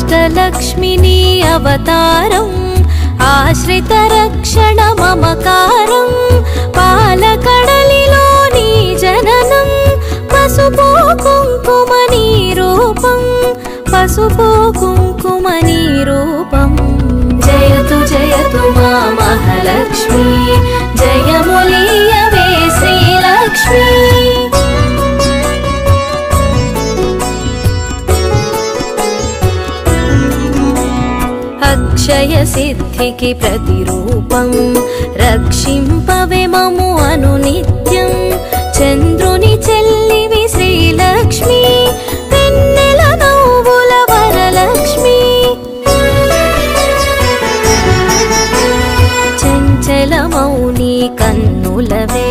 అష్టలక్ష్మిని అవతారం ఆశ్రిత రక్షణ మమకారం పాలకడలిలో నీ జననం పసుపు కుంకుమని రూపం పసుపు కుంకుమని రూపం జయతు జయతు మా మహాలక్ష్మి జయములీయవే శ్రీలక్ష్మి అక్షయ సిద్ధికి ప్రతిరూపం రక్షింపవే మము అనునిత్యం చంద్రుని చెల్లివి శ్రీలక్ష్మి వెన్నెల నవ్వుల వరలక్ష్మి చంచలమౌని కన్నులవే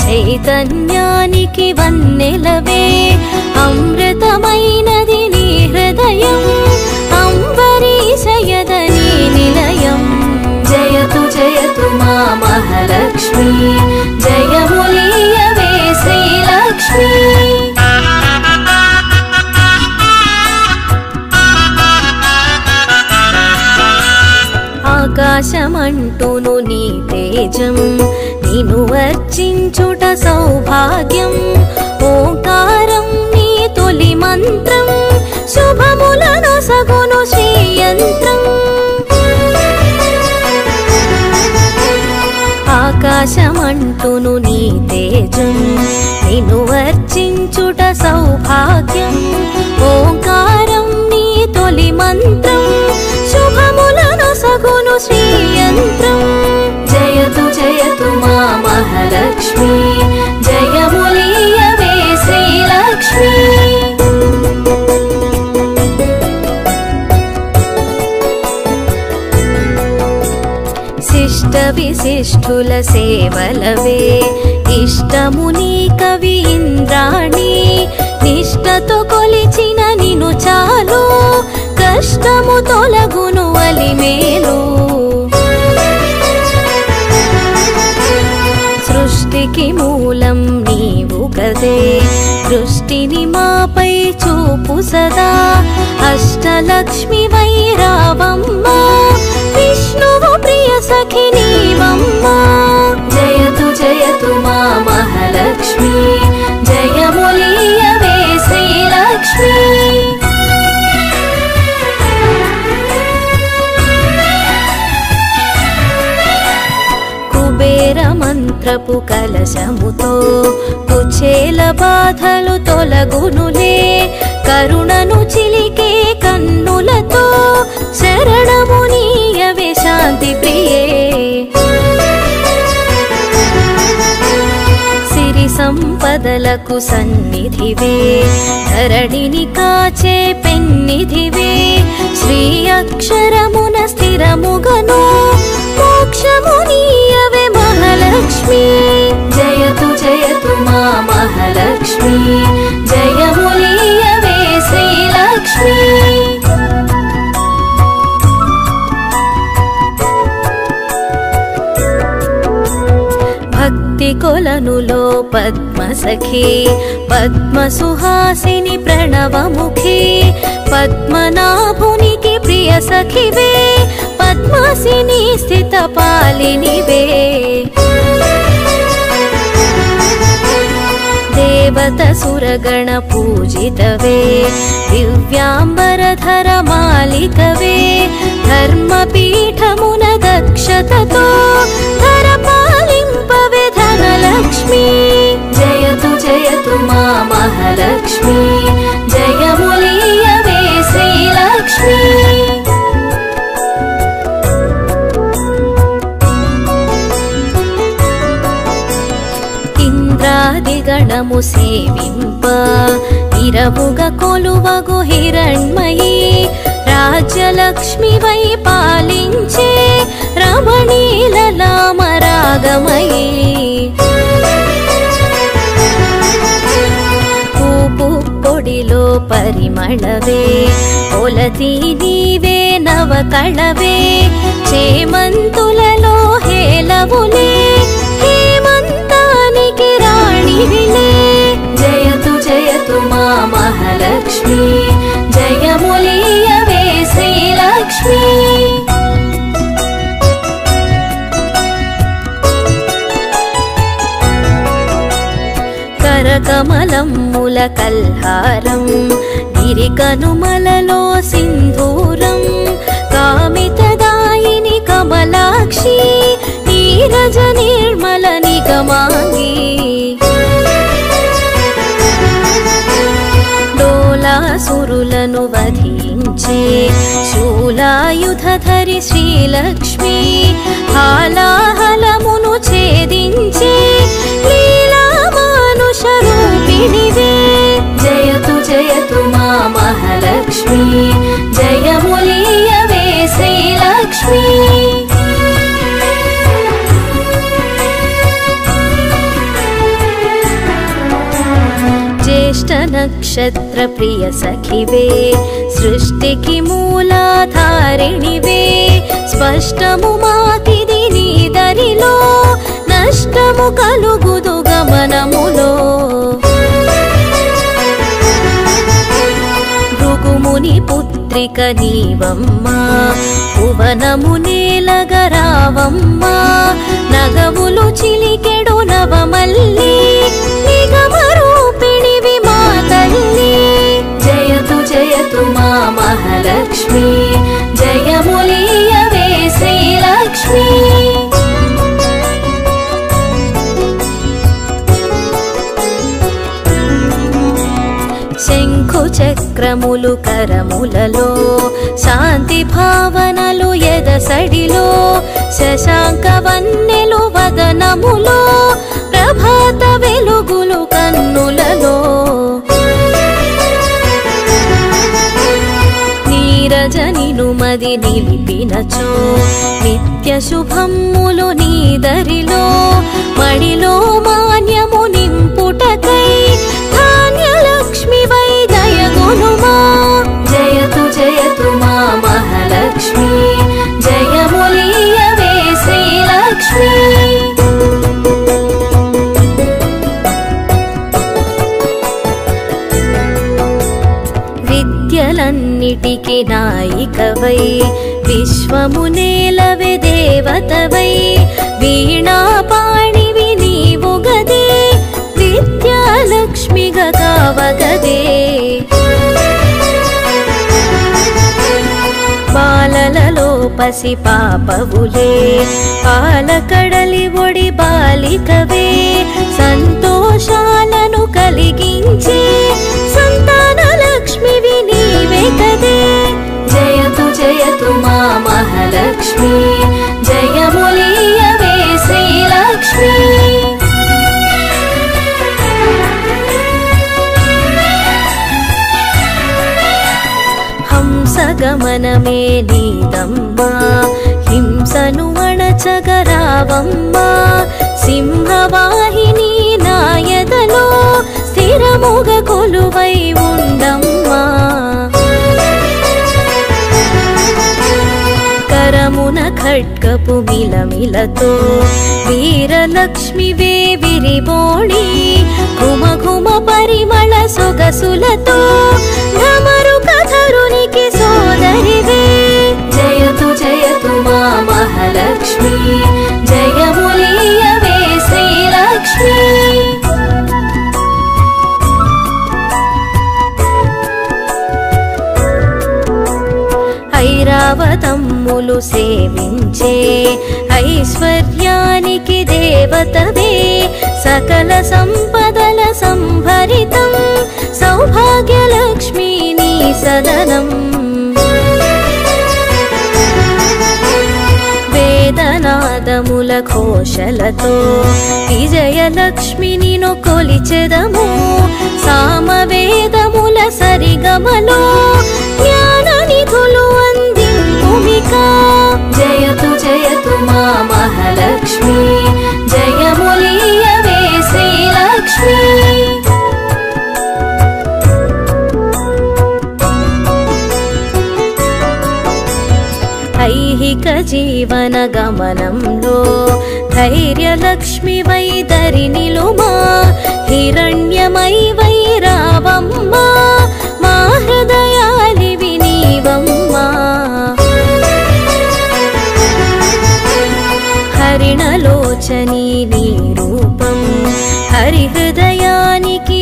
చైతన్యానికి వన్నెలవే అమృతమైనది నీ హృదయం అంబరీషయదని నిలయం జయతు జయతు మా మహాలక్ష్మి జయములీయవే శ్రీలక్ష్మి ఆకాశమంటూను నీ తేజం నిన్ను వర్చించుట సౌభాగ్యం ఓంకారం నీ తొలి మంత్రం శుభములను సగును శ్రీయంత్రం ఆకాశమంటూను నీ తేజం నిన్ను వర్చించుట సౌభాగ్యం ఓంకారం నీ తొలి మంత్రం శుభములను సగును శ్రీయంత్రం జయతు జయతు మా మహాలక్ష్మి జయములీయవే శ్రీలక్ష్మి శిష్ట విశిష్ఠుల సేవలవే ఇష్టముని కవి ఇంద్రాణి నిష్టతో కొలిచిన నిను చాలు కష్టము తొలగును అలిమేలు సృష్టికి మూలం నీవు గదే దృష్టిని మాపై చూపు సదా అష్టలక్ష్మి వైరావమ్మ విష్ణువు ప్రియ సఖి నీవమ్మ జయతు జయతు మా మహాలక్ష్మి జయములీయవే శ్రీలక్ష్మి కుబేర మంత్రపు కలశముతో కుచేల బాధలు తొలగునులే కరుణను చిలికే కన్నులతో శరణమునీయవే శాంతి ప్రియే సిరి సంపదలకు సన్నిధివే ధరణిని కాచే పెన్నిధివే శ్రీ అక్షరమున స్థిరముగను మోక్షమునీయవే మహాలక్ష్మి జయతు జయతు మా మహాలక్ష్మి జయములీయవే శ్రీలక్ష్మి భక్తి కొలనులో పద్మసఖి పద్మసుహాసిని ప్రణవముఖి పద్మనాభునికి ప్రియ సఖివే పద్మాసిని స్థిత పాలినివే దేవత సురగణ పూజితవే దివ్యాంబరధర మాలికవే ధర్మపీఠమున దక్షతతో ధర పాలింపవే ధనలక్ష్మి జయతు జయతు మా మహాలక్ష్మి జయములీయవే శ్రీలక్ష్మి ఇంద్రాదిగణము సేవింప ఇరవుగ కొలువగు హిరణ్మయీ రాజ్యలక్ష్మి వై పాలించే రమణీలలామరాగమయీ పూపు పొడిలో పరిమళవే పొలతి నీవే నవకళవే చేమంతులలో హేలవులే హేమంతానికి రాణివిలే జయతు జయతు మా మహాలక్ష్మి జయములీయవే కరకమలమ్ముల కల్హారం గిరికనుమలలో సింధూరం కామితదాయిని కమలాక్షి నీరజ నిర్మల నిగమాంగి డోలాసురులను వధించే శూలాయుధధరి శ్రీలక్ష్మి హాలాహలమును ఛేదించే లీలా మానుష రూపిణివే జయతు జయతు మా మహాలక్ష్మి జయములీయవే శ్రీలక్ష్మి జ్యేష్ఠ నక్షత్ర ప్రియ సఖివే సృష్టికి మూలాధారిణివే స్పష్టము మాకిది నీ దరిలో నష్టము కలుగుదు గమనములో భృగుముని పుత్రిక నీవమ్మా భువనము నేలగరావమ్మా నగములు చిలికెడు నవమల్లి నిగమరూపిణివి మా తల్లి జయతు జయతు మా మహాలక్ష్మి జయములీయవే శ్రీలక్ష్మి శంఖు చక్రములు కరములలో శాంతి భావనలు ఎదసడిలో శశాంక వన్నెలు వదనములో ప్రభాత వెలుగులు కన్నులలో నీరజనిను మది నిలిపినచో నిత్య శుభమ్ములు నీదరిలో మడిలో మాన్యము నింపుటకై ధాన్యలక్ష్మి వై దయగునుమా జయతు జయతు మా మహాలక్ష్మి జయములీయవే శ్రీలక్ష్మి విద్యలన్నిటికి నాయికవై విశ్వము నేలవే దేవతవై వీణాపాణివి నీవు గదే విద్యాలక్ష్మిగా కావగదే బాలలలో పసి పాపవులే పాలకడలి ఒడి బాలికవే సంతోషాలను కలిగించే సంతాన లక్ష్మివి నీవే కదే జయతు జయతు మా మహాలక్ష్మి జయములీయవే శ్రీలక్ష్మి హంసగమనమే నీదమ్మా హింసను అణచగరావమ్మా సింహవాహిని నాయదలో స్థిరముగ కొలువై ఉండమ్మా కరమున ఖడ్గపు మిలమిలతో వీరలక్ష్మివే విరిబోణి ఘుమ ఘుమ పరిమళ సొగసులతో ఢమరుక ధరునికి సోదరివే జయతు జయతు మా మహాలక్ష్మి జయములీయవే శ్రీలక్ష్మి ఐరావతమ్ములు సేవించే ఐశ్వర్యానికి దేవతవే సకల సంపదల సంభరితం సౌభాగ్యలక్ష్మి నీ సదనం వేదనాదముల ఘోషలతో విజయలక్ష్మిని కొలిచెదము సామవేదముల సరిగమలో జ్ఞాన నిధులు అందింపుమికా జయతు జయతు మా మహాలక్ష్మి జయములీయవే శ్రీలక్ష్మి ఐహిక జీవన గమనంలో ధైర్యలక్ష్మి వై దరినిలుమా హిరణ్యమై వై రావమ్మా మా హృదయాలివి నీవమ్మా హరిణలోచని నీ రూపం హరి హృదయానికి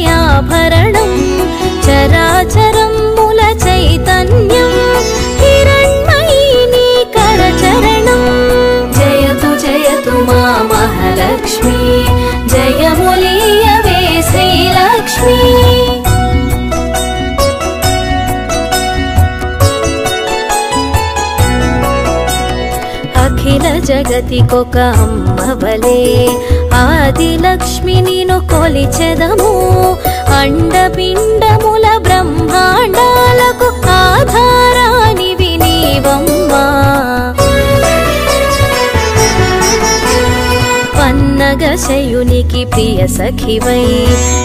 అఖిల జగతికొక అమ్మవలే ఆదిలక్ష్మి నిను కొలిచెదము అండపిండముల బ్రహ్మాండాలకు ఆధారానివి నీవమ్మా పన్నగశయునికి ప్రియ సఖివై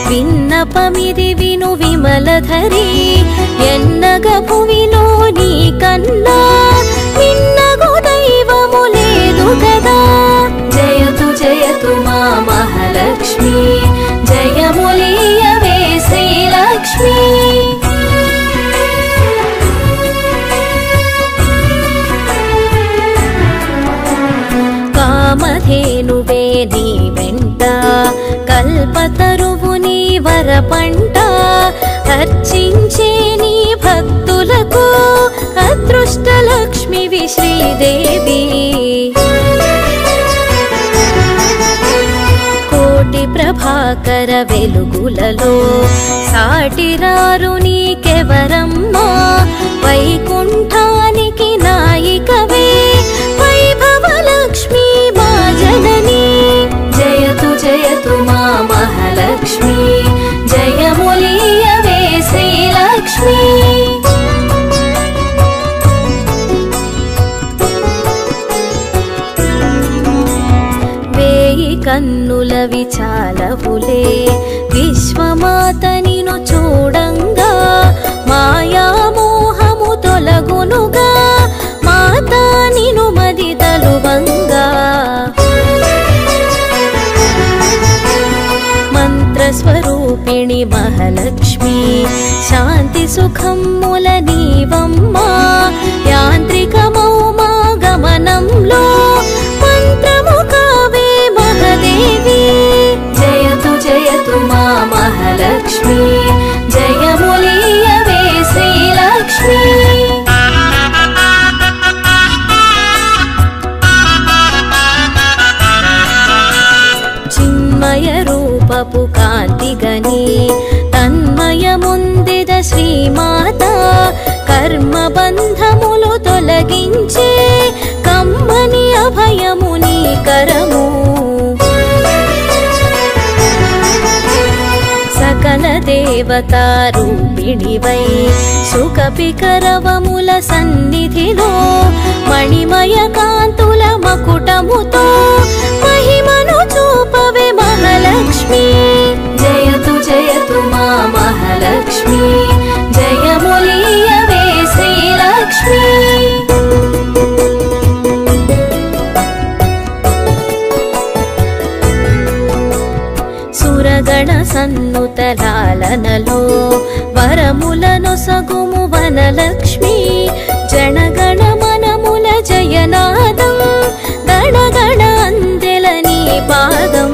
విన్నపమిది విను విమలధరి ఎన్నగ భువిలో నీ కన్నా నిన్నగు దైవము లేదు కదా జయతు జయతు మా మహాలక్ష్మి జయములీయవే శ్రీలక్ష్మి కామధేనువే నీ వెంట కల్పతరువు నీ వరపంట అర్చించే నీ భక్తులకు అదృష్టలక్ష్మివి శ్రీదేవి కోటి ప్రభాకర వెలుగులలో సాటిరారు నీకెవరమ్మా వైకుంఠానికి నాయికవే వైభవలక్ష్మి మా జనని జయతు జయతు మా మహాలక్ష్మి జయములీయవే శ్రీలక్ష్మి వేయి కన్నుల విచాలవులే విశ్వమాత నిను చూడంగా మాయామోహము తొలగునుగా మాతా నిను మది తలువంగా మంత్రస్వరూపిణి మహాలక్ష్మి శాంతి సుఖముల నీవమ్మా యాంత్రికమౌ మా గమనంలో మంత్రము కావే మహాదేవి జయతు జయతు మా మహాలక్ష్మి జయములీయవే శ్రీలక్ష్మి చిన్మయ రూపపు కాంతిగని తన్మయముందిద శ్రీమాత కర్మబంధములు తొలగించే కమ్మని అభయము నీ కరము సకల దేవతా రూపిణివై సుఖపికరవముల సన్నిధిలో మణిమయ కాంతుల మకుటముతో మహిమను చూపవే మహాలక్ష్మి జయతు జయతు మా మహాలక్ష్మి జయములీయవే శ్రీలక్ష్మి సురగణ సన్నుతలాలనలో వరములనొసగుము వనలక్ష్మి జనగణ మనముల జయనాదం గణగణ అందెల నీ పాదం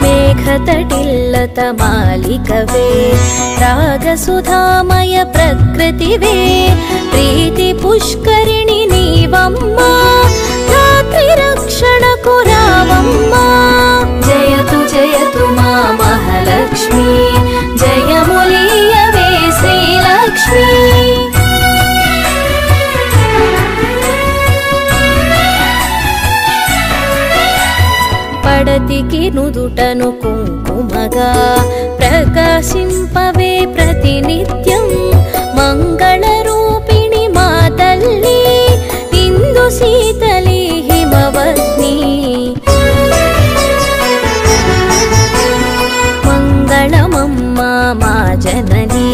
మేఘతటిల్లత మాలికవే రాగసుధామయ ప్రకృతివే ప్రీతి పుష్కరిణి నీవమ్మా రాత్రి రక్షణకు రావమ్మా జయతు జయతు మా మహాలక్ష్మి జయములీయవే శ్రీలక్ష్మి పడతికి నుదుటను కుంకుమగా ప్రకాశింపవే ప్రతినిత్యం మంగళ రూపిణి మా తల్లి ఇందు శీతలి హిమవత్ని మంగళమమ్మా మా జనని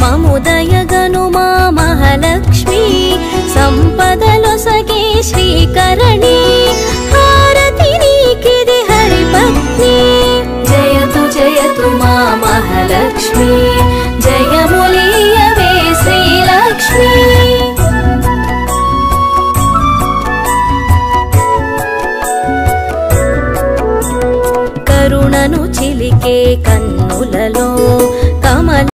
మముదయగను మా మహాలక్ష్మి సంపదలొసగే శ్రీకరణి హారతి నీకిది హరిపత్ని జయతు జయతు మా మహాలక్ష్మి జయములీయవే శ్రీలక్ష్మి కరుణను చిలికే కన్నులలో